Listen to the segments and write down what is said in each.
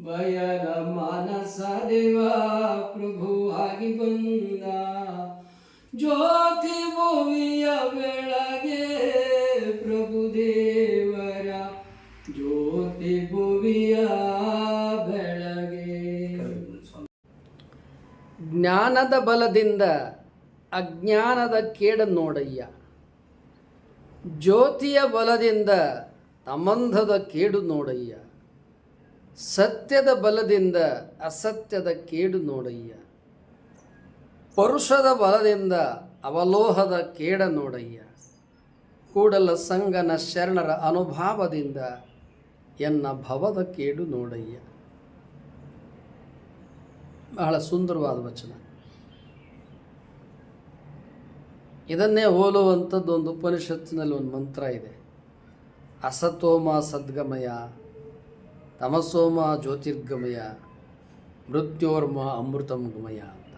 ಬಯಲ ಮಾನಸ ದೇವ ಪ್ರಭುವಾಗಿ ಬಂದ, ಜ್ಯೋತಿ ಭುವಿಯ ಬೆಳಗ್ಗೆ ಪ್ರಭು ದೇವರ ಜ್ಯೋತಿ ಭುವಿಯ ಬೆಳಗ್ಗೆ. ಜ್ಞಾನದ ಬಲದಿಂದ ಅಜ್ಞಾನದ ಕೇಡನ್ನೋಡಯ್ಯ, ಜ್ಯೋತಿಯ ಬಲದಿಂದ ಅಮಂಧದ ಕೇಡು ನೋಡಯ್ಯ, ಸತ್ಯದ ಬಲದಿಂದ ಅಸತ್ಯದ ಕೇಡು ನೋಡಯ್ಯ, ಪರುಷದ ಬಲದಿಂದ ಅವಲೋಹದ ಕೇಡ ನೋಡಯ್ಯ, ಕೂಡಲ ಸಂಗನ ಶರಣರ ಅನುಭಾವದಿಂದ ಎನ್ನ ಭವದ ಕೇಡು ನೋಡಯ್ಯ. ಬಹಳ ಸುಂದರವಾದ ವಚನ. ಇದನ್ನೇ ಹೋಲುವಂಥದ್ದು ಒಂದು ಉಪನಿಷತ್ತಿನಲ್ಲಿ ಒಂದು ಮಂತ್ರ ಇದೆ. ಅಸತೋಮ ಸದ್ಗಮಯ, ತಮಸೋಮ ಜ್ಯೋತಿರ್ಗಮಯ, ಮೃತ್ಯೋರ್ಮ ಅಮೃತಂ ಗಮಯ ಅಂತ.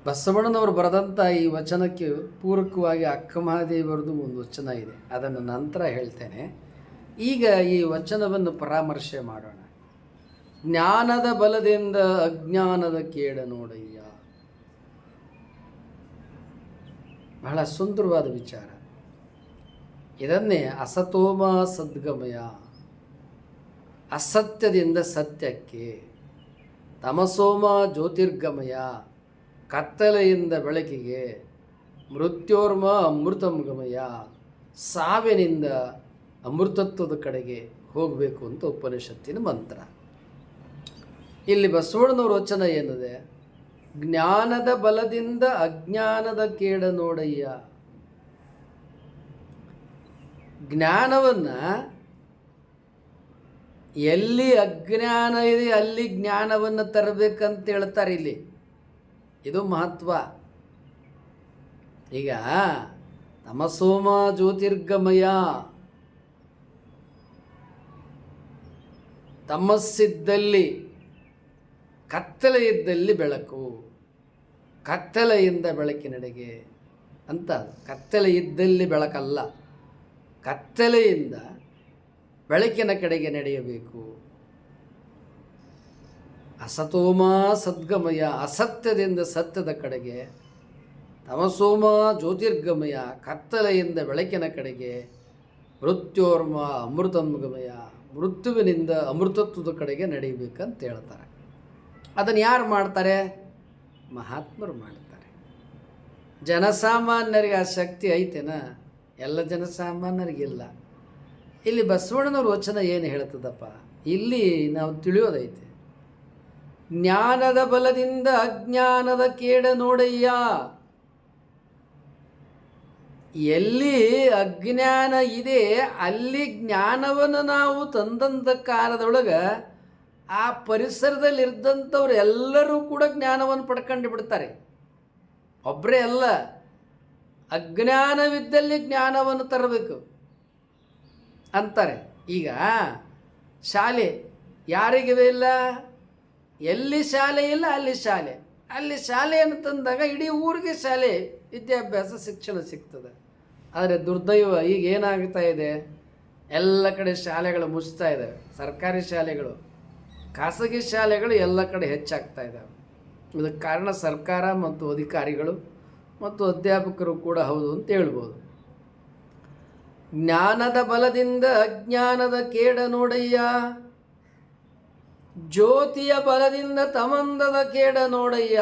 ಬಸವಣ್ಣನವರು ಬರೆದಂಥ ಈ ವಚನಕ್ಕೆ ಪೂರಕವಾಗಿ ಅಕ್ಕಮಹಾದೇವಿಯವ್ರದ್ದು ಒಂದು ವಚನ ಇದೆ, ಅದನ್ನು ನಂತರ ಹೇಳ್ತೇನೆ. ಈಗ ಈ ವಚನವನ್ನು ಪರಾಮರ್ಶೆ ಮಾಡೋಣ. ಜ್ಞಾನದ ಬಲದಿಂದ ಅಜ್ಞಾನದ ಕೇಡ ನೋಡಯ್ಯ. ಬಹಳ ಸುಂದರವಾದ ವಿಚಾರ. ಇದನ್ನೇ ಅಸತೋಮ ಸದ್ಗಮಯ, ಅಸತ್ಯದಿಂದ ಸತ್ಯಕ್ಕೆ, ತಮಸೋಮ ಜ್ಯೋತಿರ್ಗಮಯ, ಕತ್ತಲೆಯಿಂದ ಬೆಳಕಿಗೆ, ಮೃತ್ಯೋರ್ಮ ಅಮೃತಂ ಗಮಯ, ಸಾವಿನಿಂದ ಅಮೃತತ್ವದ ಕಡೆಗೆ ಹೋಗಬೇಕು ಅಂತ ಉಪನಿಷತ್ತಿನ ಮಂತ್ರ. ಇಲ್ಲಿ ಬಸವಣ್ಣನವರ ವಚನ ಏನಿದೆ? ಜ್ಞಾನದ ಬಲದಿಂದ ಅಜ್ಞಾನದ ಕೇಡ ನೋಡಯ್ಯ. ಜ್ಞಾನವನ್ನು ಎಲ್ಲಿ ಅಜ್ಞಾನ ಇದೆ ಅಲ್ಲಿ ಜ್ಞಾನವನ್ನು ತರಬೇಕಂತ ಹೇಳ್ತಾರೆ ಇಲ್ಲಿ. ಇದು ಮಹತ್ವ. ಈಗ ತಮಸೋಮ ಜ್ಯೋತಿರ್ಗಮಯ, ತಮಸ್ಸಿದ್ದಲ್ಲಿ ಕತ್ತಲೆ ಇದ್ದಲ್ಲಿ ಬೆಳಕು, ಕತ್ತಲೆಯಿಂದ ಬೆಳಕಿನೆಡೆಗೆ ಅಂತ. ಕತ್ತಲೆ ಇದ್ದಲ್ಲಿ ಬೆಳಕಲ್ಲ, ಕತ್ತಲೆಯಿಂದ ಬೆಳಕಿನ ಕಡೆಗೆ ನಡೆಯಬೇಕು. ಅಸತೋಮ ಸದ್ಗಮಯ, ಅಸತ್ಯದಿಂದ ಸತ್ಯದ ಕಡೆಗೆ, ತಮಸೋಮ ಜ್ಯೋತಿರ್ಗಮಯ, ಕತ್ತಲೆಯಿಂದ ಬೆಳಕಿನ ಕಡೆಗೆ, ಮೃತ್ಯೋರ್ಮ ಅಮೃತಂ ಗಮಯ, ಮೃತ್ಯುವಿನಿಂದ ಅಮೃತತ್ವದ ಕಡೆಗೆ ನಡೆಯಬೇಕಂತ ಹೇಳ್ತಾರೆ. ಅದನ್ನು ಯಾರು ಮಾಡ್ತಾರೆ? ಮಹಾತ್ಮರು ಮಾಡ್ತಾರೆ. ಜನಸಾಮಾನ್ಯರಿಗೆ ಆ ಶಕ್ತಿ ಐತೆನಾ? ಎಲ್ಲ ಜನಸಾಮಾನ್ಯರಿಗಿಲ್ಲ. ಇಲ್ಲಿ ಬಸವಣ್ಣನವ್ರ ವಚನ ಏನು ಹೇಳ್ತದಪ್ಪ? ಇಲ್ಲಿ ನಾವು ತಿಳಿಯೋದೈತೆ. ಜ್ಞಾನದ ಬಲದಿಂದ ಅಜ್ಞಾನದ ಕೇಡ ನೋಡಯ್ಯ. ಎಲ್ಲಿ ಅಜ್ಞಾನ ಇದೆ ಅಲ್ಲಿ ಜ್ಞಾನವನ್ನು ನಾವು ತಂದಂಥ ಕಾಲದೊಳಗೆ ಆ ಪರಿಸರದಲ್ಲಿದ್ದಂಥವ್ರು ಎಲ್ಲರೂ ಕೂಡ ಜ್ಞಾನವನ್ನು ಪಡ್ಕೊಂಡು ಬಿಡ್ತಾರೆ. ಒಬ್ಬರೇ ಅಲ್ಲ, ಅಜ್ಞಾನವಿದ್ದಲ್ಲಿ ಜ್ಞಾನವನ್ನು ತರಬೇಕು ಅಂತಾರೆ. ಈಗ ಶಾಲೆ ಯಾರಿಗಿವೆ ಇಲ್ಲ? ಎಲ್ಲಿ ಶಾಲೆ ಇಲ್ಲ ಅಲ್ಲಿ ಶಾಲೆ, ಅಲ್ಲಿ ಶಾಲೆಯನ್ನು ತಂದಾಗ ಇಡೀ ಊರಿಗೆ ಶಾಲೆ ವಿದ್ಯಾಭ್ಯಾಸ ಶಿಕ್ಷಣ ಸಿಗ್ತದೆ. ಆದರೆ ದುರ್ದೈವ ಈಗ ಏನಾಗ್ತಾ ಇದೆ, ಎಲ್ಲ ಕಡೆ ಶಾಲೆಗಳು ಮುಚ್ತಾ ಇದ್ದಾವೆ. ಸರ್ಕಾರಿ ಶಾಲೆಗಳು, ಖಾಸಗಿ ಶಾಲೆಗಳು ಎಲ್ಲ ಕಡೆ ಹೆಚ್ಚಾಗ್ತಾ ಇದ್ದಾವೆ. ಇದಕ್ಕೆ ಕಾರಣ ಸರ್ಕಾರ ಮತ್ತು ಅಧಿಕಾರಿಗಳು ಮತ್ತು ಅಧ್ಯಾಪಕರು ಕೂಡ ಹೌದು ಅಂತ ಹೇಳ್ಬೋದು. ಜ್ಞಾನದ ಬಲದಿಂದ ಅಜ್ಞಾನದ ಕೇಡ ನೋಡಯ್ಯ, ಜ್ಯೋತಿಯ ಬಲದಿಂದ ತಮಂದದ ಕೇಡ ನೋಡಯ್ಯ.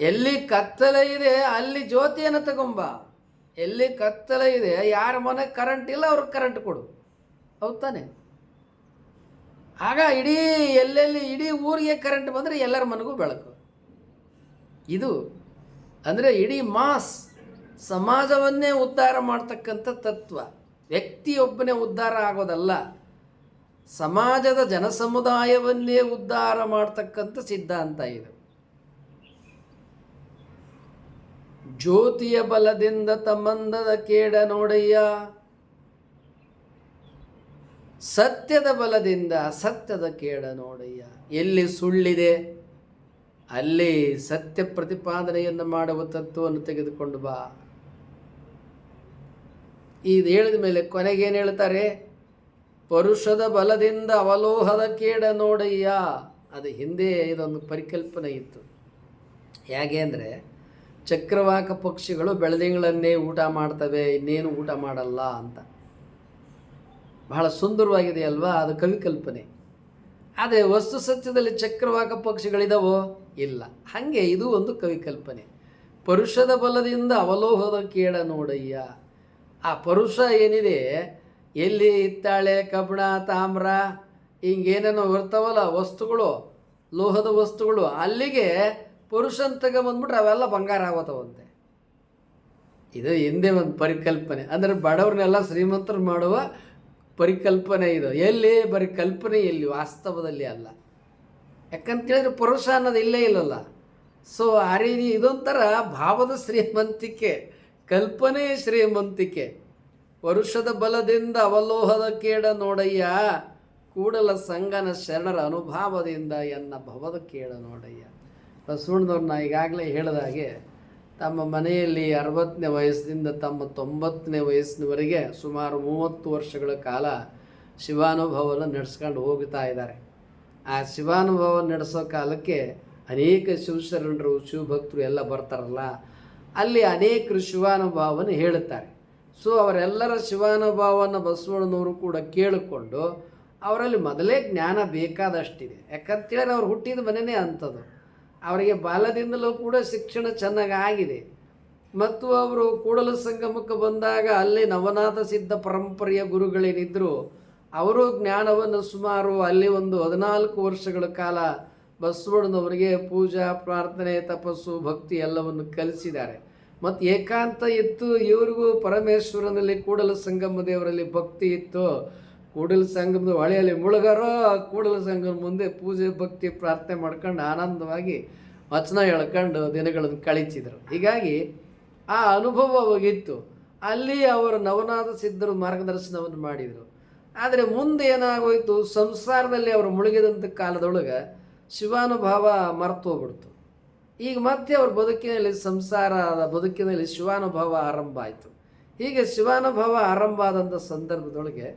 ಎಲ್ಲಿ ಕತ್ತಲೆ ಇದೆ ಅಲ್ಲಿ ಜ್ಯೋತಿಯನ್ನು ತಗೊಂಬ. ಎಲ್ಲಿ ಕತ್ತಲೆ ಇದೆ, ಯಾರ ಮನೆಗೆ ಕರೆಂಟ್ ಇಲ್ಲ ಅವ್ರಿಗೆ ಕರೆಂಟ್ ಕೊಡು, ಹೌದು ತಾನೆ? ಆಗ ಎಲ್ಲೆಲ್ಲಿ ಇಡೀ ಊರಿಗೆ ಕರೆಂಟ್ ಬಂದರೆ ಎಲ್ಲರ ಮನೆಗೂ ಬೆಳಕು. ಇದು ಅಂದರೆ ಇಡೀ ಮಾಸ್ ಸಮಾಜವನ್ನೇ ಉದ್ಧಾರ ಮಾಡ್ತಕ್ಕಂಥ ತತ್ವ. ವ್ಯಕ್ತಿಯೊಬ್ಬನೇ ಉದ್ಧಾರ ಆಗೋದಲ್ಲ, ಸಮಾಜದ ಜನಸಮುದಾಯವನ್ನೇ ಉದ್ಧಾರ ಮಾಡ್ತಕ್ಕಂಥ ಸಿದ್ಧಾಂತ ಇದು. ಜ್ಯೋತಿಯ ಬಲದಿಂದ ತಮ್ಮಂದದ ಕೇಡ ನೋಡಯ್ಯ, ಸತ್ಯದ ಬಲದಿಂದ ಅಸತ್ಯದ ಕೇಡ ನೋಡಯ್ಯ. ಎಲ್ಲಿ ಸುಳ್ಳಿದೆ ಅಲ್ಲಿ ಸತ್ಯ ಪ್ರತಿಪಾದನೆಯನ್ನು ಮಾಡುವ ತತ್ವವನ್ನು ತೆಗೆದುಕೊಂಡು ಬಾ. ಇದು ಹೇಳಿದ ಮೇಲೆ ಕೊನೆಗೇನು ಹೇಳ್ತಾರೆ? ಪರುಷದ ಬಲದಿಂದ ಅವಲೋಹದ ಕೇಡ ನೋಡಯ್ಯ. ಅದು ಹಿಂದೆ ಇದೊಂದು ಪರಿಕಲ್ಪನೆ ಇತ್ತು. ಹೇಗೆ ಅಂದರೆ, ಚಕ್ರವಾಕ ಪಕ್ಷಿಗಳು ಬೆಳದಿಂಗಳನ್ನೇ ಊಟ ಮಾಡ್ತವೆ, ಇನ್ನೇನು ಊಟ ಮಾಡಲ್ಲ ಅಂತ. ಬಹಳ ಸುಂದರವಾಗಿದೆ ಅಲ್ವಾ? ಅದು ಕವಿಕಲ್ಪನೆ. ಆದರೆ ವಸ್ತು ಸತ್ಯದಲ್ಲಿ ಚಕ್ರವಾಕ ಪಕ್ಷಿಗಳಿದಾವೋ? ಇಲ್ಲ. ಹಾಗೆ ಇದು ಒಂದು ಕವಿಕಲ್ಪನೆ. ಪರುಷದ ಬಲದಿಂದ ಅವಲೋಹದ ಕೇಡ ನೋಡಯ್ಯ. ಆ ಪರುಷ ಏನಿದೆ, ಎಲ್ಲಿ ಹಿತ್ತಾಳೆ, ಕಬ್ಬಿಣ, ತಾಮ್ರ, ಹಿಂಗೇನೇನೋ ಇರ್ತಾವಲ್ಲ ವಸ್ತುಗಳು, ಲೋಹದ ವಸ್ತುಗಳು, ಅಲ್ಲಿಗೆ ಪುರುಷನ್ ತಗೊಂಬಂದ್ಬಿಟ್ರೆ ಅವೆಲ್ಲ ಬಂಗಾರ ಆಗೋತವಂತೆ. ಇದು ಹಿಂದೆ ಒಂದು ಪರಿಕಲ್ಪನೆ. ಅಂದರೆ ಬಡವ್ರನ್ನೆಲ್ಲ ಶ್ರೀಮಂತರು ಮಾಡುವ ಪರಿಕಲ್ಪನೆ ಇದು. ಎಲ್ಲಿ? ಬರೀ ಕಲ್ಪನೆಯಲ್ಲಿ, ವಾಸ್ತವದಲ್ಲಿ ಅಲ್ಲ. ಯಾಕಂತೇಳಿದ್ರೆ ಪುರುಷ ಅನ್ನೋದು ಇಲ್ಲೇ ಇಲ್ಲಲ್ಲ. ಸೊ ಆ ರೀತಿ ಇದೊಂಥರ ಭಾವದ ಶ್ರೀಮಂತಿಕೆ, ಕಲ್ಪನೆ ಶ್ರೀಮಂತಿಕೆ. ವರುಷದ ಬಲದಿಂದ ಅವಲೋಹದ ಕೇಡ ನೋಡಯ್ಯ, ಕೂಡಲ ಸಂಗನ ಶರಣರ ಅನುಭಾವದಿಂದ ಎನ್ನ ಭವದ ಕೇಡ ನೋಡಯ್ಯ. ಬಸವಣ್ಣನವ್ರನ್ನ ಈಗಾಗಲೇ ಹೇಳಿದ ಹಾಗೆ ತಮ್ಮ ಮನೆಯಲ್ಲಿ 60ನೇ ವಯಸ್ಸಿನಿಂದ ತಮ್ಮ 90ನೇ ವಯಸ್ಸಿನವರೆಗೆ ಸುಮಾರು 30 ವರ್ಷಗಳ ಕಾಲ ಶಿವಾನುಭವವನ್ನು ನಡೆಸ್ಕೊಂಡು ಹೋಗ್ತಾ ಇದ್ದಾರೆ. ಆ ಶಿವಾನುಭವ ನಡೆಸೋ ಕಾಲಕ್ಕೆ ಅನೇಕ ಶಿವಶರಣರು, ಶಿವಭಕ್ತರು ಎಲ್ಲ ಬರ್ತಾರಲ್ಲ, ಅಲ್ಲಿ ಅನೇಕರು ಶಿವಾನುಭವವನ್ನು ಹೇಳುತ್ತಾರೆ. ಸೊ ಅವರೆಲ್ಲರ ಶಿವಾನುಭವವನ್ನು ಬಸವಣ್ಣನವರು ಕೂಡ ಕೇಳಿಕೊಂಡು ಅವರಲ್ಲಿ ಮೊದಲೇ ಜ್ಞಾನ ಬೇಕಾದಷ್ಟಿದೆ. ಯಾಕಂತೇಳಿದ್ರೆ ಅವ್ರು ಹುಟ್ಟಿದ ಮನೆಯೇ ಅಂಥದ್ದು. ಅವರಿಗೆ ಬಾಲ್ಯದಿಂದಲೂ ಕೂಡ ಶಿಕ್ಷಣ ಚೆನ್ನಾಗಿ ಆಗಿದೆ. ಮತ್ತು ಅವರು ಕೂಡಲ ಸಂಗಮಕ್ಕೆ ಬಂದಾಗ ಅಲ್ಲಿ ನವನಾಥ ಸಿದ್ಧ ಪರಂಪರೆಯ ಗುರುಗಳೇನಿದ್ದರು, ಅವರು ಜ್ಞಾನವನ್ನು ಸುಮಾರು ಅಲ್ಲಿ ಒಂದು 14 ವರ್ಷಗಳ ಕಾಲ ಬಸವಣ್ಣನವರಿಗೆ ಪೂಜಾ, ಪ್ರಾರ್ಥನೆ, ತಪಸ್ಸು, ಭಕ್ತಿ ಎಲ್ಲವನ್ನು ಕಲಿಸಿದ್ದಾರೆ. ಮತ್ತು ಏಕಾಂತ ಇತ್ತು. ಇವರಿಗೂ ಪರಮೇಶ್ವರನಲ್ಲಿ ಕೂಡಲ ಸಂಗಮ ದೇವರಲ್ಲಿ ಭಕ್ತಿ ಇತ್ತು. ಕೂಡಲ ಸಂಗಮದ ಹೊಳೆಯಲ್ಲಿ ಮುಳುಗರೋ ಕೂಡಲ ಸಂಗಮ ಮುಂದೆ ಪೂಜೆ, ಭಕ್ತಿ, ಪ್ರಾರ್ಥನೆ ಮಾಡ್ಕೊಂಡು ಆನಂದವಾಗಿ ವಚನ ಹೇಳ್ಕೊಂಡು ದಿನಗಳನ್ನು ಕಳೀತಿದ್ರು. ಹೀಗಾಗಿ ಆ ಅನುಭವ ಹೋಗಿತ್ತು. ಅಲ್ಲಿ ಅವರು ನವನಾಥ ಸಿದ್ಧರು ಮಾರ್ಗದರ್ಶನವನ್ನು ಮಾಡಿದರು. ಆದರೆ ಮುಂದೆ ಏನಾಗೋಯಿತು, ಸಂಸಾರದಲ್ಲಿ ಅವರು ಮುಳುಗಿದಂಥ ಕಾಲದೊಳಗೆ ಶಿವಾನುಭವ ಮರೆತು ಹೋಗ್ಬಿಡ್ತು. ಈಗ ಮತ್ತೆ ಅವ್ರ ಬದುಕಿನಲ್ಲಿ, ಸಂಸಾರದ ಬದುಕಿನಲ್ಲಿ ಶಿವಾನುಭವ ಆರಂಭ ಆಯಿತು. ಹೀಗೆ ಶಿವಾನುಭವ ಆರಂಭ ಆದಂಥ ಸಂದರ್ಭದೊಳಗೆ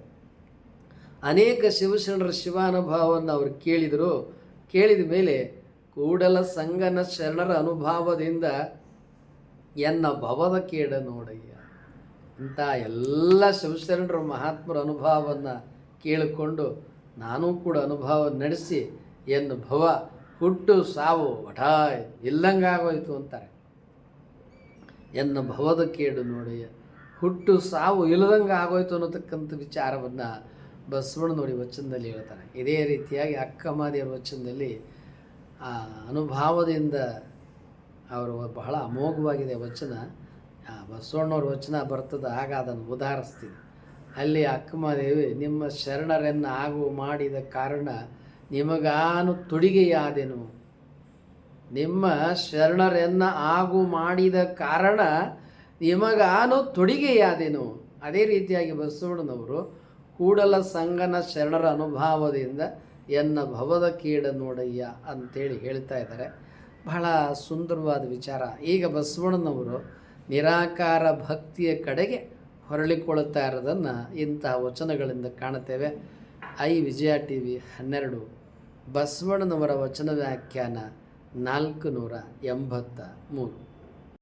ಅನೇಕ ಶಿವಶರಣರ ಶಿವಾನುಭವವನ್ನು ಅವರು ಕೇಳಿದರು. ಕೇಳಿದ ಮೇಲೆ ಕೂಡಲ ಸಂಗನ ಶರಣರ ಅನುಭವದಿಂದ ಎನ್ನ ಭವದ ಕೇಡ ನೋಡಯ್ಯ. ಇಂಥ ಎಲ್ಲ ಶಿವಶರಣರ ಮಹಾತ್ಮರ ಅನುಭವವನ್ನು ಕೇಳಿಕೊಂಡು ನಾನು ಕೂಡ ಅನುಭವ ನಡೆಸಿ ಎನ್ನ ಭವ, ಹುಟ್ಟು ಸಾವು ವಠಾಯ್ ಇಲ್ಲಂಗಾಗೋಯ್ತು ಅಂತಾರೆ. ಎನ್ನ ಭವದ ಕೇಡು ನೋಡಯ್ಯ, ಹುಟ್ಟು ಸಾವು ಇಲ್ಲದಂಗೆ ಆಗೋಯ್ತು ಅನ್ನೋತಕ್ಕಂಥ ವಿಚಾರವನ್ನು ಬಸವಣ್ಣನವರ ವಚನದಲ್ಲಿ ಹೇಳ್ತಾರೆ. ಇದೇ ರೀತಿಯಾಗಿ ಅಕ್ಕಮಾದಿಯವರ ವಚನದಲ್ಲಿ ಆ ಅನುಭವದಿಂದ ಅವರು ಬಹಳ ಅಮೋಘವಾಗಿದೆ ವಚನ. ಬಸವಣ್ಣವ್ರ ವಚನ ಬರ್ತದೆ, ಆಗ ಅದನ್ನು ಉದಾಹರಿಸ್ತೀನಿ. ಅಲ್ಲಿ ಅಕ್ಕಮಾದೇವಿ, ನಿಮ್ಮ ಶರಣರನ್ನು ಆಗು ಮಾಡಿದ ಕಾರಣ ನಿಮಗಾನು ತುಡಿಗೆಯಾದೆನು. ನಿಮ್ಮ ಶರಣರನ್ನು ಆಗು ಮಾಡಿದ ಕಾರಣ ನಿಮಗಾನು ತುಡಿಗೆಯಾದೆನು. ಅದೇ ರೀತಿಯಾಗಿ ಬಸವಣ್ಣನವರು ಕೂಡಲ ಸಂಗನ ಶರಣರ ಅನುಭವದಿಂದ ಎನ್ನ ಭವದ ಕೇಡ ನೋಡಯ್ಯ ಅಂತೇಳಿ ಹೇಳ್ತಾ ಇದ್ದಾರೆ. ಬಹಳ ಸುಂದರವಾದ ವಿಚಾರ. ಈಗ ಬಸವಣ್ಣನವರು ನಿರಾಕಾರ ಭಕ್ತಿಯ ಕಡೆಗೆ ಹೊರಳಿಕೊಳ್ಳುತ್ತಾ ಇರೋದನ್ನು ಇಂತಹ ವಚನಗಳಿಂದ ಕಾಣುತ್ತೇವೆ. ವಿಜಯ TV 12 ಬಸವಣ್ಣನವರ ವಚನ ವ್ಯಾಖ್ಯಾನ 483.